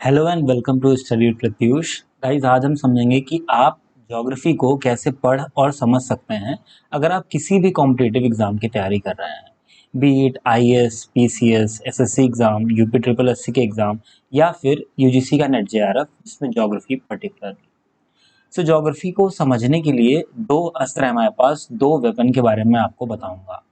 Hello and welcome to study with Pratyush. Guys, आज हम समझेंगे कि आप ज्योग्राफी को कैसे पढ़ और समझ सकते हैं अगर आप किसी भी कॉम्पिटिटिव एग्जाम की तैयारी कर रहे हैं, B it IAS, PCS, SSC exam, UP triple SC के एग्जाम या फिर यूजीसी का नेट जेआरएफ जिसमें ज्योग्राफी पर्टिकुलर। सो ज्योग्राफी को समझने के लिए दो अस्त्र हैं हमारे पास, दो वेपन के बारे में आपको बताऊंगा।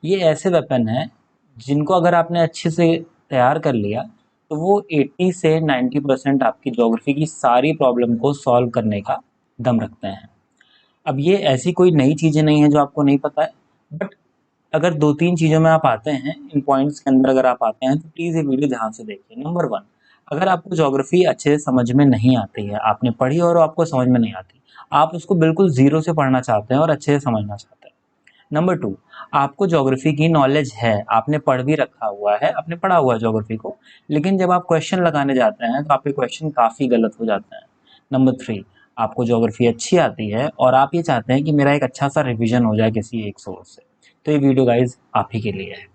ये ऐसे वेपन हैं जिनको अगर आपने अच्छे से तैयार कर लिया तो वो 80 से 90% आपकी ज्योग्राफी की सारी प्रॉब्लम को सॉल्व करने का दम रखते हैं। अब ये ऐसी कोई नई चीज़ें नहीं है जो आपको नहीं पता है, बट अगर दो तीन चीज़ों में आप आते हैं, इन पॉइंट्स के अंदर अगर आप आते हैं तो प्लीज़ ये वीडियो ध्यान से देखिए। नंबर वन, अगर आपको ज्योग्राफी अच्छे से समझ में नहीं आती है, आपने पढ़ी और आपको समझ में नहीं आती, आप उसको बिल्कुल ज़ीरो से पढ़ना चाहते हैं और अच्छे से समझना चाहते हैं। नंबर टू, आपको ज्योग्राफी की नॉलेज है, आपने पढ़ भी रखा हुआ है, आपने पढ़ा हुआ है ज्योग्राफी को, लेकिन जब आप क्वेश्चन लगाने जाते हैं तो आपके क्वेश्चन काफ़ी गलत हो जाते हैं। नंबर थ्री, आपको ज्योग्राफी अच्छी आती है और आप ये चाहते हैं कि मेरा एक अच्छा सा रिवीजन हो जाए किसी एक सोर्स से, तो ये वीडियो गाइज आप ही के लिए है।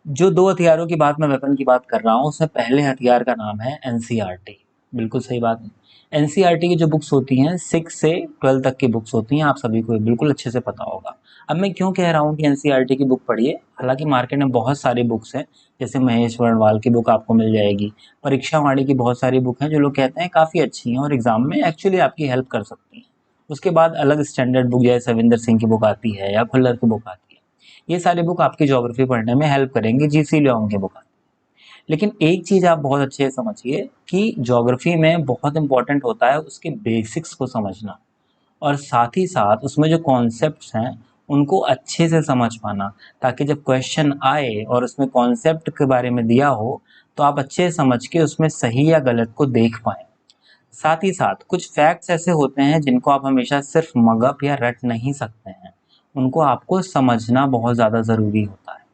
जो दो हथियारों की बात, मैं वेपन की बात कर रहा हूँ, उसमें पहले हथियार का नाम है एनसीईआरटी। बिल्कुल सही बात है। एनसीईआरटी की जो बुक्स होती हैं 6 से 12 तक की बुक्स होती हैं, आप सभी को बिल्कुल अच्छे से पता होगा। अब मैं क्यों कह रहा हूँ कि एनसीईआरटी की बुक पढ़िए, हालांकि मार्केट में बहुत सारी बुक्स हैं, जैसे महेश वर्णवाल की बुक आपको मिल जाएगी, परीक्षा वाणी की बहुत सारी बुक हैं जो लोग कहते हैं काफ़ी अच्छी हैं और एग्जाम में एक्चुअली आपकी हेल्प कर सकती हैं। उसके बाद अलग स्टैंडर्ड बुक जैसे सविंदर सिंह की बुक आती है या खुल्लर की बुक आती है, ये सारी बुक आपकी ज्योग्राफी पढ़ने में हेल्प करेंगे, जीसी लियोंग की बुक। लेकिन एक चीज़ आप बहुत अच्छे से समझिए कि ज्योग्राफी में बहुत इंपॉर्टेंट होता है उसके बेसिक्स को समझना, और साथ ही साथ उसमें जो कॉन्सेप्ट्स हैं उनको अच्छे से समझ पाना, ताकि जब क्वेश्चन आए और उसमें कॉन्सेप्ट के बारे में दिया हो तो आप अच्छे से समझ के उसमें सही या गलत को देख पाएँ। साथ ही साथ कुछ फैक्ट्स ऐसे होते हैं जिनको आप हमेशा सिर्फ मगअप या रट नहीं सकते हैं, उनको आपको समझना बहुत ज़्यादा ज़रूरी होता है।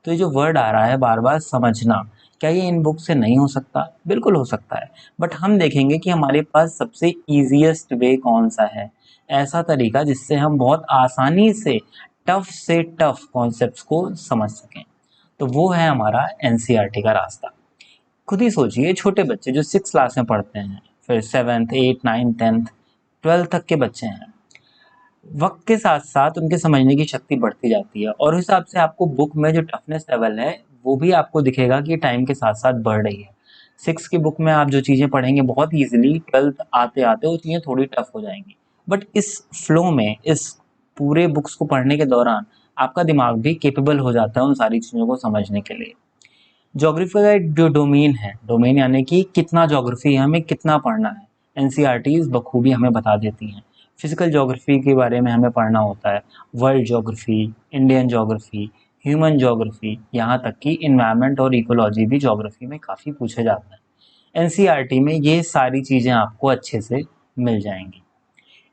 तो ये जो वर्ड आ रहा है बार बार समझना, क्या ये इन बुक से नहीं हो सकता? बिल्कुल हो सकता है, बट हम देखेंगे कि हमारे पास सबसे ईजिएस्ट वे कौन सा है, ऐसा तरीका जिससे हम बहुत आसानी से टफ कॉन्सेप्ट्स को समझ सकें। तो वो है हमारा एनसीईआरटी का रास्ता। खुद ही सोचिए, छोटे बच्चे जो 6 क्लास में पढ़ते हैं, फिर 7th 8 9 10th 12 तक के बच्चे हैं, वक्त के साथ साथ उनके समझने की शक्ति बढ़ती जाती है और उस हिसाब से आपको बुक में जो टफनेस लेवल है वो भी आपको दिखेगा कि टाइम के साथ साथ बढ़ रही है। 6 की बुक में आप जो चीज़ें पढ़ेंगे बहुत ईजिली, 12th आते आते वो चीज़ें थोड़ी टफ हो जाएंगी। बट इस फ्लो में, इस पूरे बुक्स को पढ़ने के दौरान आपका दिमाग भी केपेबल हो जाता है उन सारी चीज़ों को समझने के लिए। ज्योग्राफी का एक जो डोमेन है, डोमेन यानी कि कितना ज्योग्राफी है, हमें कितना पढ़ना है, एनसीईआरटीज़ बखूबी हमें बता देती हैं। फिजिकल ज्योग्राफी के बारे में हमें पढ़ना होता है, world geography, Indian geography, human geography, यहाँ तक कि इन्वायरमेंट और इकोलॉजी भी ज्योग्राफी में काफ़ी पूछे जाते हैं। एनसीईआरटी में ये सारी चीज़ें आपको अच्छे से मिल जाएंगी।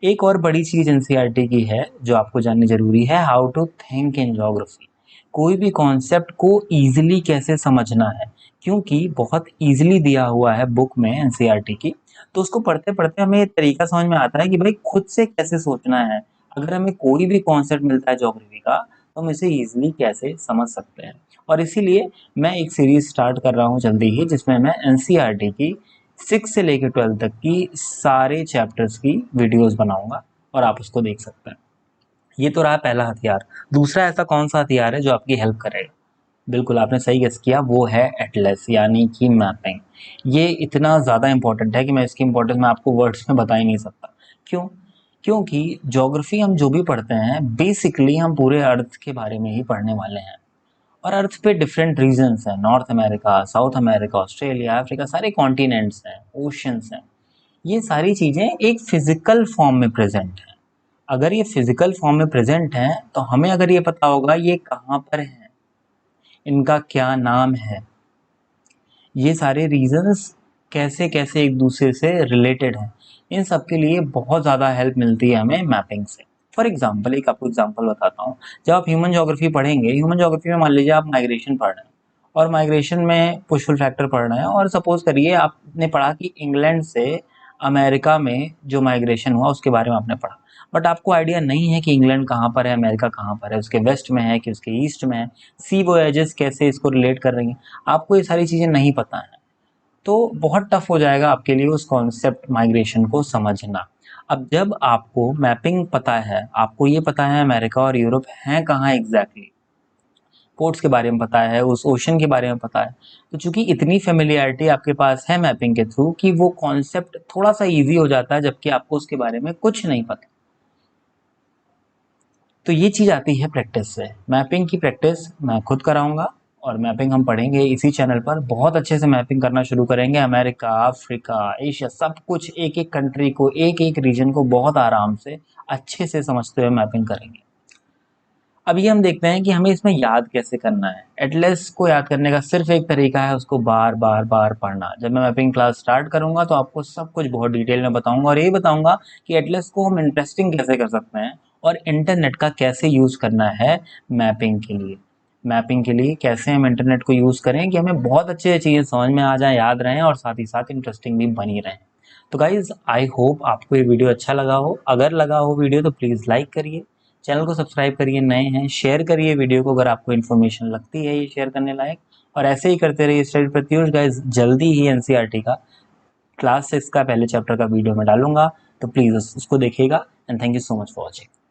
एक और बड़ी चीज़ एनसीईआरटी की है जो आपको जाननी ज़रूरी है, how to think in geography. कोई भी कॉन्सेप्ट को ईजिली कैसे समझना है, क्योंकि बहुत ईजिली दिया हुआ है बुक में एनसीईआरटी की, तो उसको पढ़ते पढ़ते हमें ये तरीका समझ में आता है कि भाई खुद से कैसे सोचना है। अगर हमें कोई भी कॉन्सेप्ट मिलता है ज्योग्राफी का तो हम इसे ईजिली कैसे समझ सकते हैं। और इसीलिए मैं एक सीरीज स्टार्ट कर रहा हूँ जल्दी ही, जिसमें मैं एनसीईआरटी की 6 से लेकर 12 तक की सारे चैप्टर्स की वीडियोस बनाऊंगा और आप उसको देख सकते हैं। ये तो रहा पहला हथियार। दूसरा ऐसा कौन सा हथियार है जो आपकी हेल्प करेगा? बिल्कुल आपने सही गेस किया, वो है एटलस यानी कि मैपिंग। ये इतना ज़्यादा इंपॉर्टेंट है कि मैं इसकी इंपॉर्टेंस मैं आपको वर्ड्स में बता ही नहीं सकता। क्यों? क्योंकि ज्योग्राफी हम जो भी पढ़ते हैं बेसिकली हम पूरे अर्थ के बारे में ही पढ़ने वाले हैं, और अर्थ पे डिफरेंट रीजन्स हैं, north America, south America, Australia, Africa, सारे कॉन्टिनेंट्स हैं, ओशंस हैं। ये सारी चीज़ें एक फिजिकल फॉर्म में प्रेजेंट हैं। अगर ये फिजिकल फॉर्म में प्रेजेंट हैं तो हमें अगर ये पता होगा ये कहाँ पर है, इनका क्या नाम है, ये सारे रीजंस कैसे कैसे एक दूसरे से रिलेटेड हैं, इन सब के लिए बहुत ज़्यादा हेल्प मिलती है हमें मैपिंग से। फॉर एग्जाम्पल, एक आपको एग्जाम्पल बताता हूँ। जब आप ह्यूमन ज्योग्राफी पढ़ेंगे, ह्यूमन ज्योग्राफी में मान लीजिए आप माइग्रेशन पढ़ रहे हैं और माइग्रेशन में पुशफुल फैक्टर पढ़ रहे हैं, और सपोज करिए आपने पढ़ा कि इंग्लैंड से अमेरिका में जो माइग्रेशन हुआ उसके बारे में आपने पढ़ा, बट आपको आइडिया नहीं है कि इंग्लैंड कहाँ पर है, अमेरिका कहाँ पर है, उसके वेस्ट में है कि उसके ईस्ट में है, सी वोएजेस कैसे इसको रिलेट कर रही हैं, आपको ये सारी चीज़ें नहीं पता है। तो बहुत टफ हो जाएगा आपके लिए उस कॉन्सेप्ट माइग्रेशन को समझना। अब जब आपको मैपिंग पता है, आपको ये पता है अमेरिका और यूरोप हैं कहाँ एग्जैक्टली, पोर्ट्स के बारे में पता है, उस ओशन के बारे में पता है, तो चूंकि इतनी फेमिलियरिटी आपके पास है मैपिंग के थ्रू कि वो कॉन्सेप्ट थोड़ा सा इजी हो जाता है, जबकि आपको उसके बारे में कुछ नहीं पता। तो ये चीज़ आती है प्रैक्टिस से। मैपिंग की प्रैक्टिस मैं खुद कराऊंगा और मैपिंग हम पढ़ेंगे इसी चैनल पर। बहुत अच्छे से मैपिंग करना शुरू करेंगे, अमेरिका, अफ्रीका, एशिया, सब कुछ, एक एक कंट्री को, एक एक रीजन को बहुत आराम से अच्छे से समझते हुए मैपिंग करेंगे। अब ये हम देखते हैं कि हमें इसमें याद कैसे करना है। एटलस को याद करने का सिर्फ एक तरीका है, उसको बार बार बार पढ़ना। जब मैं मैपिंग क्लास स्टार्ट करूंगा तो आपको सब कुछ बहुत डिटेल में बताऊंगा और ये बताऊंगा कि एटलस को हम इंटरेस्टिंग कैसे कर सकते हैं और इंटरनेट का कैसे यूज़ करना है मैपिंग के लिए। मैपिंग के लिए कैसे हम इंटरनेट को यूज़ करें कि हमें बहुत अच्छे चीज़ें समझ में आ जाएं, याद रहें और साथ ही साथ इंटरेस्टिंग भी बनी रहें। तो गाइज़, आई होप आपको ये वीडियो अच्छा लगा हो। अगर लगा हो वीडियो तो प्लीज़ लाइक करिए, चैनल को सब्सक्राइब करिए, नए हैं शेयर करिए वीडियो को अगर आपको इन्फॉर्मेशन लगती है ये शेयर करने लायक, और ऐसे ही करते रहिए स्टडी प्रत्युष। गाइज, जल्दी ही एनसीईआरटी का क्लास 6 का पहले चैप्टर का वीडियो में डालूंगा, तो प्लीज़ उसको देखिएगा। And thank you so much for watching.